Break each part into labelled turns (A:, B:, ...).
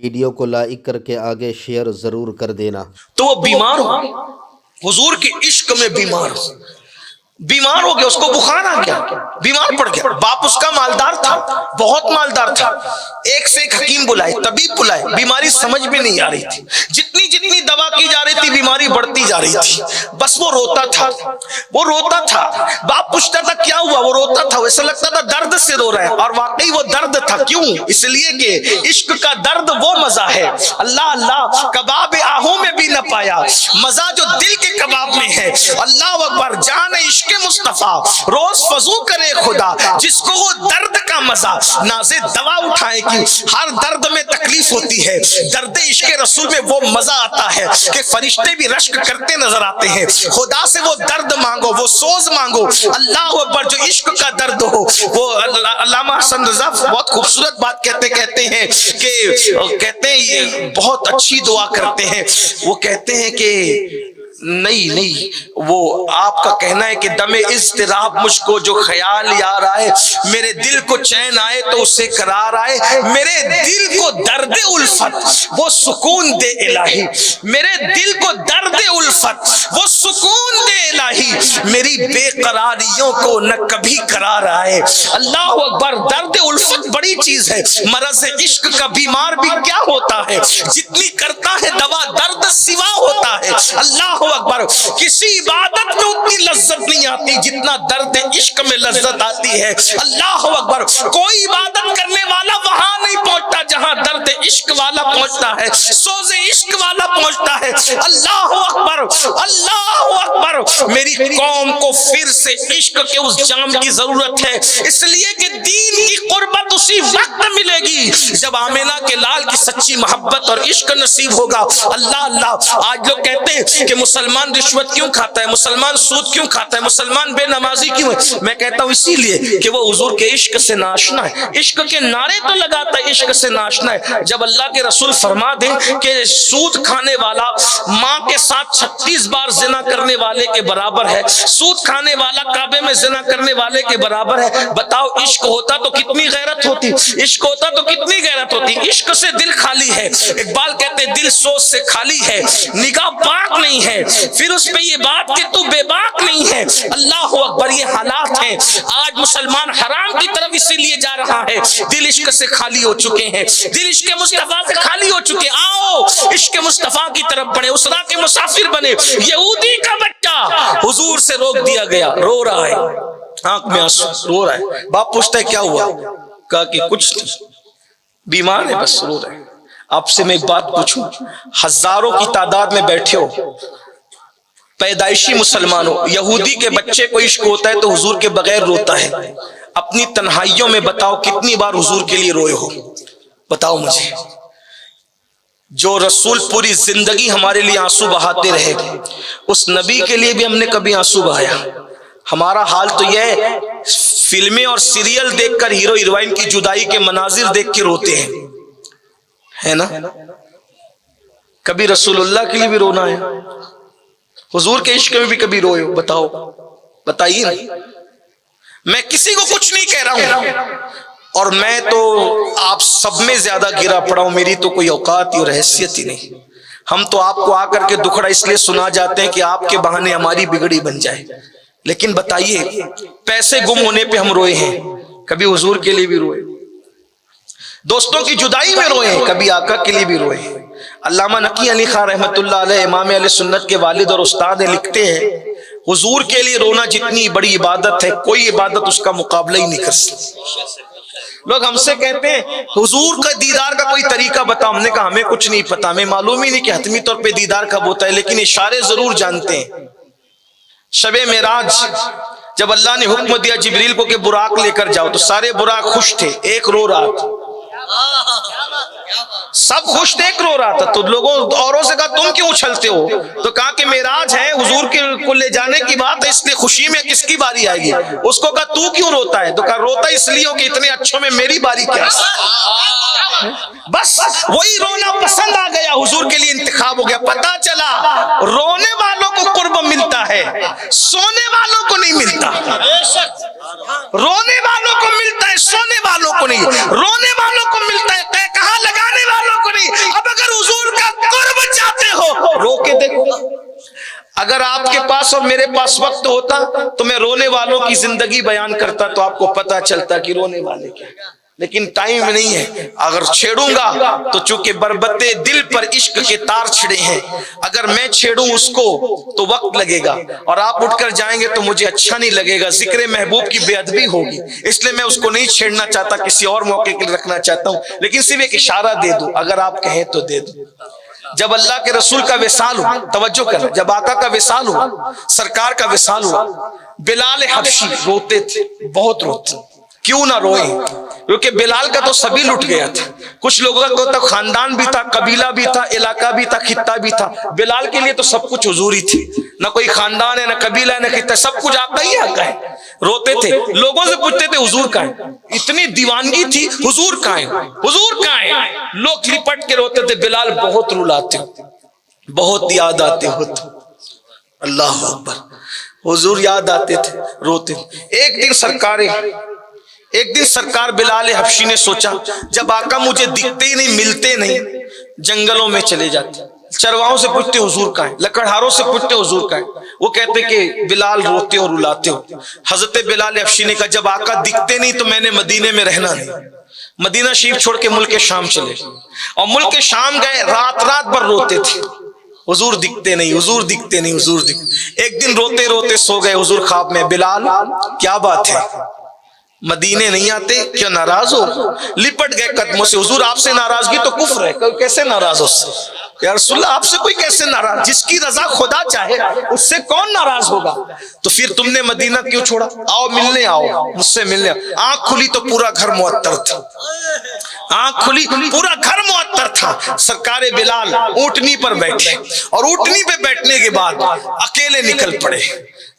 A: Video کو like کر کے آگے شیئر ضرور کر دینا۔
B: تو وہ بیمار ہو، حضور کے عشق میں بیمار ہو گیا، اس کو بخار آ گیا، بیمار پڑ گیا۔ باپ اس کا مالدار تھا، بہت مالدار تھا، ایک سے ایک حکیم بلائے، طبیب بلائے، بیماری سمجھ میں نہیں آ رہی تھی، جتنی دوا کی جا رہی تھی بیماری بڑھتی جا رہی تھی، بس وہ روتا تھا۔ باپ پوچھتا تھا کیا ہوا، وہ روتا تھا، ایسا لگتا تھا درد سے رو رہا ہے، اور واقعی وہ درد تھا۔ کیوں؟ اس لیے کہ عشق کا درد وہ مزہ ہے، اللہ کباب آہوں میں بھی نہ پایا، مزہ جو دل کے کباب میں ہے۔ اللہ اکبر، جان عشق مصطفیٰ روز فضو کرے خدا، جس کو وہ درد کا مزہ نازے دوا اٹھائے گی۔ ہر درد میں تکلیف ہوتی ہے، درد عشق رسول میں وہ مزہ آتا ہے کہ فرشتے بھی رشک کرتے نظر آتے ہیں۔ خدا سے وہ درد مانگو، وہ سوز مانگو، اللہ اکبر، جو عشق کا درد ہو۔ وہ علامہ حسن رضا بہت خوبصورت بات کہتے ہیں کہ یہ بہت اچھی دعا کرتے ہیں، وہ کہتے ہیں کہ نہیں، وہ آپ کا کہنا ہے کہ دم اضطراب مجھ کو جو خیال یار آئے، میرے دل کو چین آئے تو اسے قرار آئے، میرے دل کو درد الفت وہ سکون دے الہی، میرے دل کو درد الفت وہ سکون دے الہی، میری بے قراریوں کو نہ کبھی قرار آئے۔ اللہ اکبر، درد الفت بڑی چیز ہے۔ مرض عشق کا بیمار بھی کیا ہوتا ہے، جتنی کرتا ہے دوا درد سوا ہوتا ہے۔ اللہ اکبر، کسی عبادت میں اتنی لذت نہیں آتی جتنا درد عشق میں لذت آتی ہے۔ اللہ اکبر، کوئی عبادت کرنے والا وہاں نہیں پہنچتا جہاں درد عشق والا پہنچتا ہے، سوز عشق والا پہنچتا ہے۔ اللہ اکبر، اللہ اکبر، میری قوم کو پھر سے عشق کے اس جام کی ضرورت ہے، اس لیے کہ دین کی قربت اسی وقت ملے گی جب آمینہ کے لال کی سچی محبت اور عشق نصیب ہوگا۔ اللہ، آج لوگ کہتے ہیں کہ مسلمان رشوت کیوں کھاتا ہے، مسلمان سود کیوں کھاتا ہے، مسلمان بے نمازی کیوں ہے؟ میں کہتا ہوں اسی لیے کہ وہ حضور کے عشق سے ناشنا ہے۔ عشق کے نعرے تو لگاتا ہے، عشق سے ناشنا ہے۔ جب اللہ کے رسول فرما دیں کہ سود کھانے والا ماں کے ساتھ 36 بار زنا کرنے والے کے برابر ہے، سود کھانے والا کعبے میں زنا کرنے والے کے برابر ہے، بتاؤ عشق ہوتا تو کتنی غیرت ہوتی، عشق ہوتا تو کتنی غیرت ہوتی۔ عشق سے دل خالی ہے، اقبال کہتے دل سوز سے خالی ہے، نگاہ پاک نہیں ہے، پھر اس پہ یہ بات کہ تو بے باک نہیں ہے۔ اللہ اکبر، یہ حالات ہیں۔ آج مسلمان حرام کی طرف اسی لیے جا رہا ہے، دل عشق سے خالی ہو چکے ہیں، دل عشق مصطفیٰ سے خالی ہو چکے۔ آؤ عشق مصطفیٰ کی طرف بڑھے، اسرا کے مسافر بنے۔ یہودی کا بچہ حضور سے روک دیا گیا، رو رہا ہے، آنکھ میں آنسو، رو رہا ہے۔ باپ پوچھتا ہے کیا ہوا، کہا کہ کچھ نہیں، بیمار ہے، بس رو رہا ہے۔ آپ سے میں ایک بات پوچھوں، ہزاروں کی تعداد میں بیٹھے ہو، پیدائشی مسلمان ہو، یہودی کے بچے کو عشق ہوتا ہے تو حضور کے بغیر روتا ہے۔ اپنی تنہائیوں میں بتاؤ کتنی بار حضور کے لیے روئے ہو، بتاؤ مجھے۔ جو رسول پوری زندگی ہمارے لیے آنسو بہاتے رہے، اس نبی کے لیے بھی ہم نے کبھی آنسو بہایا؟ ہمارا حال تو یہ ہے، فلمیں اور سیریل دیکھ کر ہیرو ہیروئن کی جدائی کے مناظر دیکھ کے روتے ہیں، ہے نا؟ کبھی رسول اللہ کے لیے بھی رونا ہے؟ حضور کے عشق میں بھی کبھی روئے ہو؟ بتاؤ، بتائیے نا۔ میں کسی کو کچھ نہیں کہہ رہا ہوں، اور میں تو آپ سب میں زیادہ گرا پڑا ہوں، میری تو کوئی اوقات اور حیثیت ہی نہیں۔ ہم تو آپ کو آ کر کے دکھڑا اس لیے سنا جاتے ہیں کہ آپ کے بہانے ہماری بگڑی بن جائے۔ لیکن بتائیے، پیسے گم ہونے پہ ہم روئے ہیں، کبھی حضور کے لیے بھی روئے؟ دوستوں کی جدائی میں روئے ہیں، کبھی آقا کے لیے بھی روئے ہیں۔ علامہ نقی علی خان رحمۃ اللہ علیہ، امام اہل سنت کے والد اور استاد ہیں، لکھتے ہیں حضور کے لیے رونا جتنی بڑی عبادت ہے، کوئی عبادت اس کا مقابلہ ہی نہیں کر سکتی۔ لوگ ہم سے کہتے ہیں حضور کا دیدار کا کوئی طریقہ بتاؤ، ہم نے کہا ہمیں کچھ نہیں پتا، ہمیں معلوم ہی نہیں کہ حتمی طور پہ دیدار کب ہوتا ہے، لیکن اشارے ضرور جانتے ہیں۔ شب معراج جب اللہ نے حکم دیا جبریل کو کہ براق لے کر جاؤ، تو سارے براق خوش تھے، ایک رو رہا تھا، سب خوش تھے، ایک رو رہا تھا۔ تو لوگوں اوروں سے کہا تم کیوں اچھلتے ہو؟ تو کہا کہ معراج ہے، حضور کو لے جانے کی بات ہے، اس لیے خوشی میں کس کی باری آئے گی؟ اس کو کہا تو کیوں روتا ہے؟ تو کہا روتا اس لیے ہو کہ اتنے اچھوں میں میری باری کیا ہے؟ بس وہی رونا پسند آ گیا، حضور کے لیے انتخاب ہو گیا۔ پتا چلا رونے والوں کو قرب ملتا ہے، سونے والوں کو نہیں ملتا۔ رونے والوں کو ملتا ہے، سونے والوں کو نہیں۔ رونے والوں کو ملتا ہے، کہاں لگانے والوں کو نہیں۔ اگر آپ کے پاس اور میرے پاس وقت ہوتا تو میں رونے والوں کی زندگی بیان کرتا تو آپ کو پتا چلتا کہ رونے والے کیا، لیکن ٹائم نہیں ہے۔ اگر چھیڑوں گا تو چونکہ بربتے دل پر عشق کے تار چھڑے ہیں، اگر میں چھیڑوں اس کو تو وقت لگے گا اور آپ اٹھ کر جائیں گے تو مجھے اچھا نہیں لگے گا، ذکر محبوب کی بے ادبی ہوگی، اس لیے میں اس کو نہیں چھیڑنا چاہتا، کسی اور موقع کے لیے رکھنا چاہتا ہوں، لیکن صرف ایک اشارہ دے دوں، اگر آپ کہیں تو دے دوں۔ جب اللہ کے رسول کا وصال ہوا، توجہ کرنا، جب آقا کا وصال ہوا، سرکار کا وصال ہوا، بلال حبشی روتے تھے، بہت روتے، کیوں نہ روئے؟ کیونکہ بلال کا تو سبھی لٹ گیا تھا، کچھ لوگوں کا تو خاندان بھی تھا، قبیلہ بھی تھا، علاقہ بھی تھا، خطہ بھی تھا، بلال کے لیے تو سب کچھ حضور ہی تھی، نہ کوئی خاندان ہے، نہ قبیلہ ہے، نہ خطہ، سب کچھ آقا ہی آقا ہے۔ روتے تھے، لوگوں سے پوچھتے تھے حضور کہاں ہے، اتنی دیوانگی تھی، حضور کہاں ہے، حضور کہاں ہے، لوگ لپٹ کے روتے تھے، بلال بہت رلاتے، بہت یاد آتے ہوتے، اللہ اکبر، حضور یاد آتے تھے، روتے تھے۔ ایک دن سرکار بلال حبشی نے سوچا جب آقا مجھے دکھتے ہی نہیں، ملتے نہیں، جنگلوں میں چلے جاتے، چرواہوں سے پوچھتے حضور کہاں ہے، لکڑہاروں سے پوچھتے حضور کہاں ہے، وہ کہتے کہ بلال روتے اور رلاتے ہو۔ حضرت بلال حبشی نے کہا جب آقا دکھتے نہیں تو میں نے مدینے میں رہنا نہیں، مدینہ شریف چھوڑ کے ملک شام چلے، اور ملک شام گئے، رات رات بھر روتے تھے، حضور دکھتے نہیں، حضور دکھتے نہیں، حضور دکھتے۔ ایک دن روتے روتے سو گئے حضور خواب میں، بلال کیا بات ہے، مدینے نہیں آتے، کیا ناراض ہو؟ لپٹ گئے قدموں سے، حضور آپ سے ناراضگی تو کفر ہے، کیسے ناراض ہو؟ یا رسول اللہ آپ سے کوئی کیسے ناراض، جس کی رضا خدا چاہے اس سے کون ناراض ہوگا؟ تو پھر تم نے مدینہ کیوں چھوڑا؟ آؤ ملنے، آؤ مجھ سے ملنے۔ آنکھ کھلی تو پورا گھر معطر تھا، آنکھ کھلی پورا گھر معطر تھا۔ سرکار بلال اونٹنی پر بیٹھے، اور اونٹنی پہ بیٹھنے کے بعد اکیلے نکل پڑے۔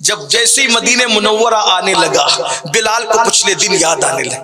B: جب جیسے ہی مدینہ منورہ آنے لگا، بلال کو پچھلے دن یاد آنے لگا،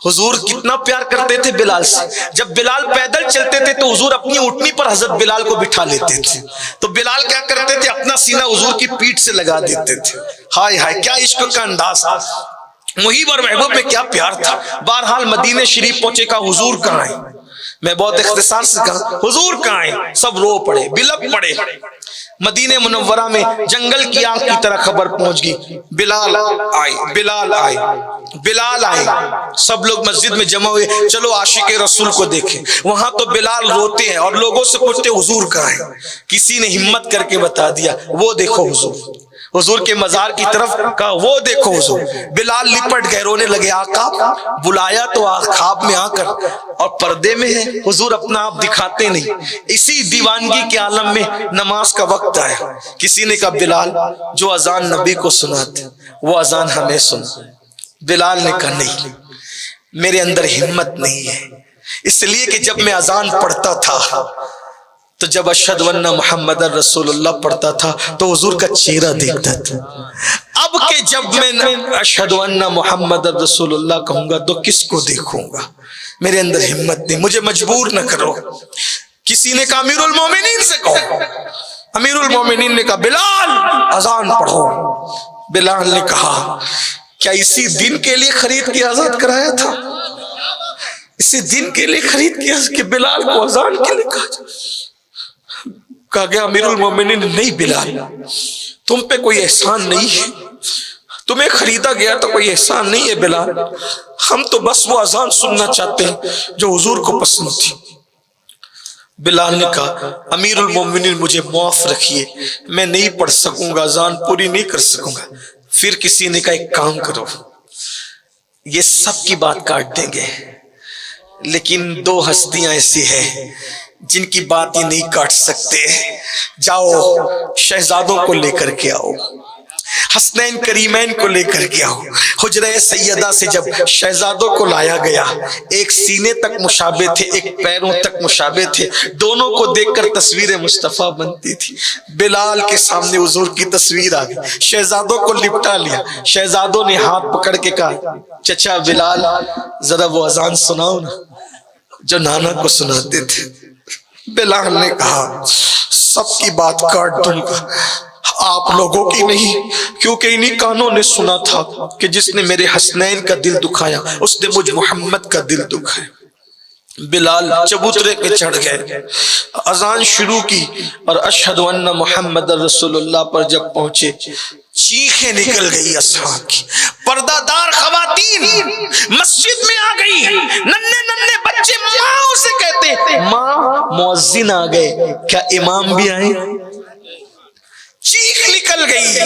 B: حضور کتنا پیار کرتے تھے بلال سے۔ جب بلال پیدل چلتے تھے تو حضور اپنی اونٹنی پر حضرت بلال کو بٹھا لیتے تھے، تو بلال کیا کرتے تھے، اپنا سینہ حضور کی پیٹھ سے لگا دیتے تھے۔ ہائے ہائے کیا عشق کا انداز، محب اور محبوب میں کیا پیار تھا۔ بہرحال مدینہ شریف پہنچے، کہا حضور کہاں ہیں؟ میں بہت اختصار سے کہا حضور کہاں ہیں؟ سب رو پڑے، بلک پڑے۔ مدینہ منورہ میں جنگل کی آنکھ کی طرح خبر پہنچ گئی، بلال آئے، بلال آئے، بلال آئے۔ سب لوگ مسجد میں جمع ہوئے، چلو عاشق رسول کو دیکھیں۔ وہاں تو بلال روتے ہیں اور لوگوں سے پوچھتے حضور کہاں ہیں؟ کسی نے ہمت کر کے بتا دیا، وہ دیکھو حضور، حضور کے مزار کی طرف، کہا وہ دیکھو حضور۔ بلال لپٹ گئے، رونے لگے، آقا بلایا تو خواب میں آ کر، اور پردے میں ہے، حضور اپنا آپ دکھاتے نہیں۔ اسی دیوانگی کے عالم میں نماز کا وقت آیا، کسی نے کہا بلال جو اذان نبی کو سناتے وہ اذان ہمیں سنا۔ بلال نے کہا نہیں، میرے اندر ہمت نہیں ہے، اس لیے کہ جب میں اذان پڑھتا تھا تو جب اشہد ان محمد رسول اللہ پڑھتا تھا تو حضور کا چہرہ دیکھتا تھا، اب کہ جب میں اشہد ان محمد رسول اللہ کہوں گا تو کس کو دیکھوں گا؟ میرے اندر ہمت نہیں، مجھے مجبور نہ کرو۔ کسی نے کہا امیر المومنین سے کہو، امیر المومنین نے کہا بلال اذان پڑھو۔ بلال نے کہا کیا اسی دن کے لیے خرید کے آزاد کرایا تھا؟ اسی دن کے لیے خرید کیا کہ بلال کو اذان کے لیے کہا گیا؟ امیر المومنین نہیں بلال، تم پہ کوئی احسان نہیں ہے، تمہیں خریدا گیا تو کوئی احسان نہیں ہے بلال، ہم تو بس وہ اذان سننا چاہتے ہیں جو حضور کو پسند تھی۔ بلال نے کہا امیر المومنین مجھے معاف رکھیے، میں نہیں پڑھ سکوں گا، اذان پوری نہیں کر سکوں گا۔ پھر کسی نے کہا ایک کام کرو، یہ سب کی بات کاٹ دیں گے، لیکن دو ہستیاں ایسی ہیں جن کی بات یہ نہیں کاٹ سکتے، جاؤ شہزادوں کو لے کر کے آؤ، حسنین کریمین کو لے کر کے آؤ۔ حجرہ سیدہ سے جب شہزادوں کو لایا گیا، ایک سینے تک مشابہ تھے، ایک پیروں تک مشابہ تھے، دونوں کو دیکھ کر تصویر مصطفیٰ بنتی تھی۔ بلال کے سامنے حضور کی تصویر آ گئی، شہزادوں کو لپٹا لیا، شہزادوں نے ہاتھ پکڑ کے کہا چچا بلال ذرا وہ اذان سناؤ نا جو نانا کو سناتے تھے۔ بلال نے کہا سب کی بات کاٹ دوں گا، آپ لوگوں کی نہیں، کیونکہ انہی کانوں نے سنا تھا کہ جس نے میرے حسنین کا دل دکھایا اس نے مجھ محمد کا دل دکھایا۔ بلال چبوترے پہ چڑھ گئے، اذان شروع کی اور اشہد ان محمد رسول اللہ پر جب پہنچے چیخیں نکل گئی اصحاب کی۔ پردہ دار خواتین مسجد میں آ گئی، ننھے ننھے بچے ماں سے کہتے ماں مؤذن آ گئے، کیا امام بھی آئے؟ چیخ نکل گئی۔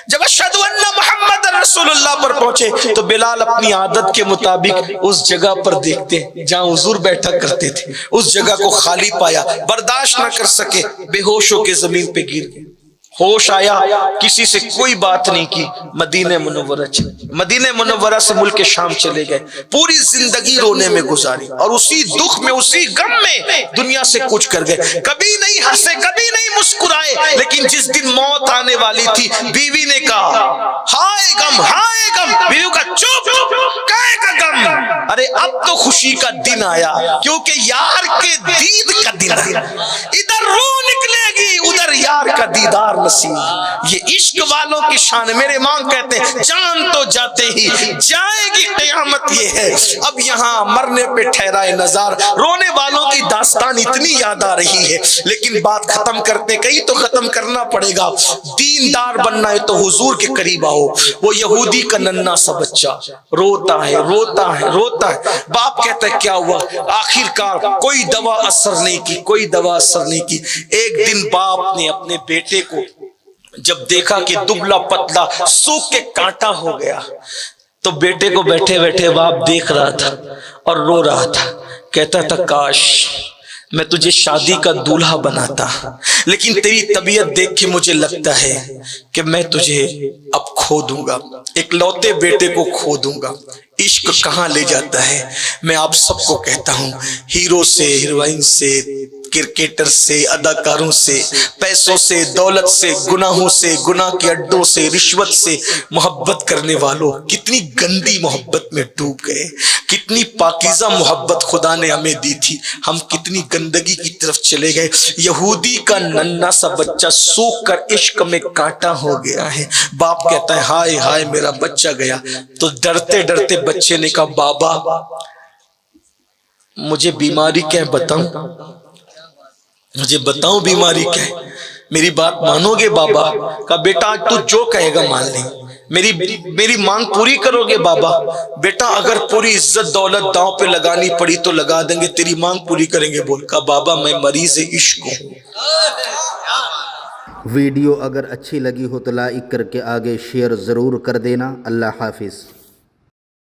B: جب اشہد ان محمد رسول اللہ پر پہنچے تو بلال اپنی عادت کے مطابق اس جگہ پر دیکھتے جہاں حضور بیٹھا کرتے تھے، اس جگہ کو خالی پایا، برداشت نہ کر سکے، بے ہوش ہو کے زمین پہ گر گئے۔ ہوش آیا، کسی سے کوئی بات نہیں کی، مدینہ منورہ چلے، مدینہ منورہ سے ملک شام چلے گئے، پوری زندگی رونے میں گزاری اور اسی دکھ میں اسی غم میں دنیا سے کچھ کر گئے۔ کبھی نہیں ہنسے، کبھی نہیں مسکرائے، لیکن جس دن موت آنے والی تھی بیوی نے کہا ہائے غم ہائے غم، بیوی کا چپ کہے کا غم، ارے اب تو خوشی کا دن آیا کیونکہ یار کے دید کا دن آیا، ادھر روح نکلے گی ادھر یار کا دیدار نصیب۔ یہ عشق والوں کی شان، میرے ماں کہتے ہیں جان تو جاتے ہی جائے گی قیامت، یہ ہے اب یہاں مرنے پہ ٹھہرائے نظار۔ رونے والوں کی داستان اتنی یاد آ رہی ہے، لیکن بات ختم کرتے کہیں تو ختم کرنا پڑے گا۔ دیندار بننا ہے تو حضور کے قریب آؤ۔ وہ یہودی کا ننھا سا بچہ روتا ہے روتا ہے روتا ہے، باپ کہتا ہے کیا ہوا؟ آخر کار کوئی دوا اثر نہیں کی، کوئی دوا اثر نہیں کی۔ ایک دن باپ نے اپنے بیٹے کو جب دیکھا کہ دبلا پتلا سوکھ کے کانٹا ہو گیا تو بیٹے کو بیٹھے بیٹھے باپ دیکھ رہا تھا اور رو رہا تھا، کہتا تھا کاش میں تجھے شادی کا دولہا بناتا، لیکن تیری طبیعت دیکھ کے مجھے لگتا ہے کہ میں تجھے اب کھو دوں گا، ایک لوتے بیٹے کو کھو دوں گا۔ عشق کہاں لے جاتا ہے؟ میں آپ سب کو کہتا ہوں، ہیرو سے، ہیروئن سے، کرکٹر سے، اداکاروں سے، پیسوں سے، دولت سے، گناہوں سے، گناہ کے اڈوں سے، رشوت سے محبت کرنے والوں کتنی گندی محبت میں ڈوب گئے۔ کتنی پاکیزہ محبت خدا نے ہمیں دی تھی، ہم کتنی گندگی کی طرف چلے گئے۔ یہودی کا ننھا سا بچہ سوکھ کر عشق میں کانٹا ہو گیا ہے، باپ کہتا ہے ہائے ہائے میرا بچہ گیا۔ تو ڈرتے ڈرتے بچے نے کہا بابا مجھے بیماری کیا ہے بتاؤں، مجھے بتاؤں بیماری کیا ہے، میری بات مانو گے بابا؟ کہا بیٹا آج تو جو کہے گا مان لیں، میری مانگ پوری کرو گے بابا؟ بیٹا اگر پوری عزت دولت داؤں پہ لگانی پڑی تو لگا دیں گے، تیری مانگ پوری کریں گے۔ بول کہا بابا میں مریض عشق ہوں۔
A: ویڈیو اگر اچھی لگی ہو تو لائک کر کے آگے شیئر ضرور کر دینا۔ اللہ حافظ۔